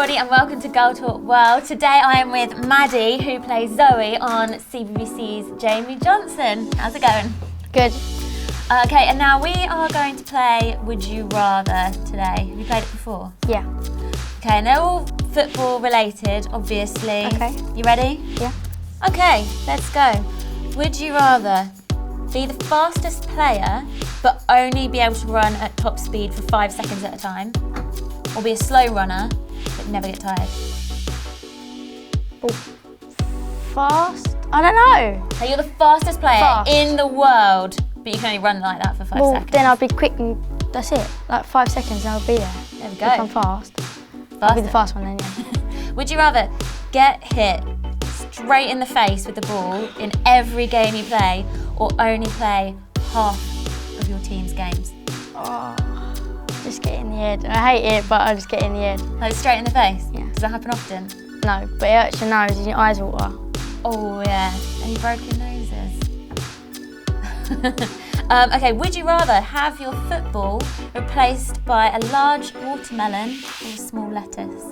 everybody and welcome to Girl Talk World. Today I am with Maddie, who plays Zoe on CBBC's Jamie Johnson. How's it going? Good. Okay, and now we are going to play Would You Rather today. Have you played it before? Yeah. Okay, and they're all football related, obviously. Okay. You ready? Yeah. Okay, let's go. Would you rather be the fastest player but only be able to run at top speed for 5 seconds at a time, or be a slow runner but never get tired? Oh. Fast? I don't know. So you're the fastest player in the world, but you can only run like that for 5 seconds. Then I'll be quick and that's it. Like 5 seconds and I'll be there. There we go. If I'm fast. I'll be the fast one then, yeah. Would you rather get hit straight in the face with the ball in every game you play, or only play half of your team's games? Oh, just get in the head. I hate it, but I'll just get in the head. Like straight in the face? Yeah. Does that happen often? No, but it hurts your nose and your eyes water. Oh yeah, any broken noses? Okay, would you rather have your football replaced by a large watermelon or a small lettuce?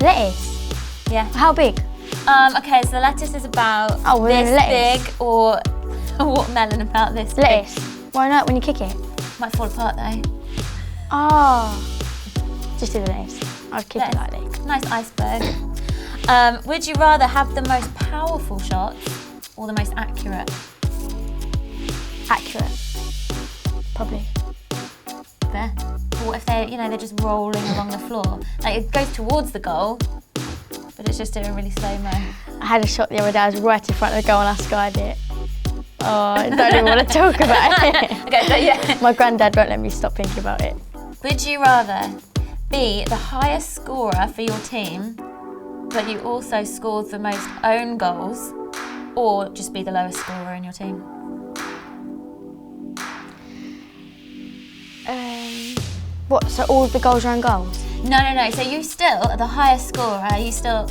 Lettuce? Yeah. How big? Okay, so the lettuce is about lettuce. big, or a watermelon about this Lettuce. big. Why not when you kick it? Might fall apart though. Oh. Just do the lettuce. I'd kick it Lettuce. lightly. Nice iceberg. Would you rather have the most powerful shots or the most accurate? Accurate. Probably. Fair. Or what if they're just rolling along the floor? Like it goes towards the goal, but it's just doing really slow-mo. I had a shot the other day, I was right in front of the goal and I skied it. Oh, I don't even want to talk about it. Okay, so yeah. My granddad won't let me stop thinking about it. Would you rather be the highest scorer for your team, but you also scored the most own goals, or just be the lowest scorer in your team? What, so all of the goals are own goals? No. So you still are the highest scorer, you still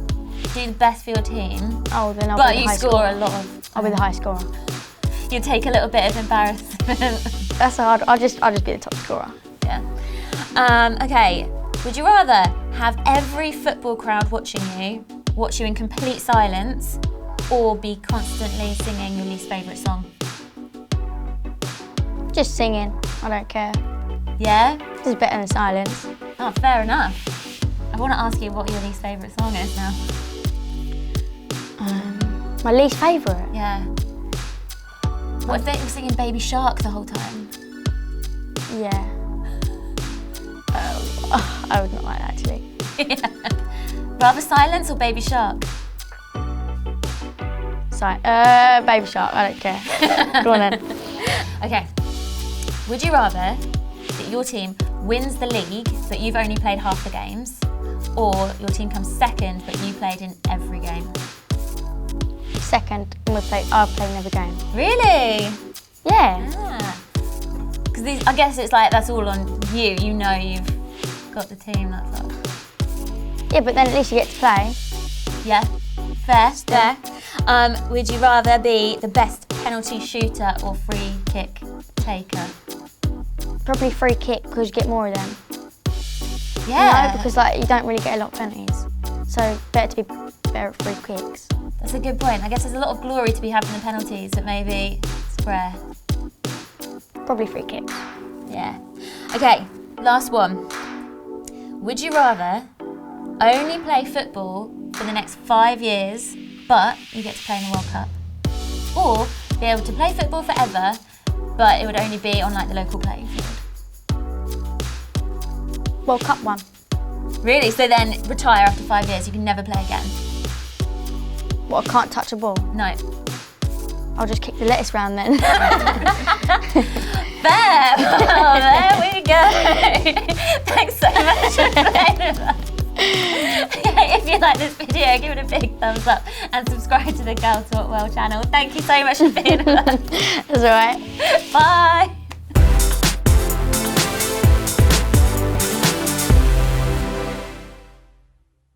do the best for your team. Oh, then I'll but be the you high score scorer. a lot of... I'll be the high scorer. You take a little bit of embarrassment. That's hard. I'll just be the top scorer. Yeah. Okay. Would you rather have every football crowd watch you in complete silence, or be constantly singing your least favourite song? Just singing. I don't care. Yeah? This is better than silence. Oh, fair enough. I want to ask you what your least favourite song is now. My least favourite? Yeah. What if they were singing Baby Shark the whole time? Yeah. I would not like that actually. Yeah. Rather silence or Baby Shark? Baby Shark, I don't care. Go on then. Okay. Would you rather that your team wins the league but you've only played half the games, or your team comes second but you played in every game? Second, and I've played in every game. Really? Yeah. Because I guess it's like that's all on you. You know you've got the team that far. Yeah, but then at least you get to play. Yeah. Fair. Would you rather be the best penalty shooter or free kick taker? Probably free kick because you get more of them. Yeah. No, because you don't really get a lot of penalties. So better to be better at free kicks. That's a good point. I guess there's a lot of glory to be having the penalties, but maybe it's rare. Probably free kicks. Yeah. Okay, last one. Would you rather only play football for the next 5 years, but you get to play in the World Cup? Or be able to play football forever, but it would only be on the local playing field? World Cup one. Really? So then retire after 5 years, you can never play again? What, I can't touch a ball? No. I'll just kick the lettuce round then. There! Oh, there we go! Thanks so much for playing with us. If you like this video, give it a big thumbs up and subscribe to the Girl Talk World channel. Thank you so much for being with us. That's alright. Bye!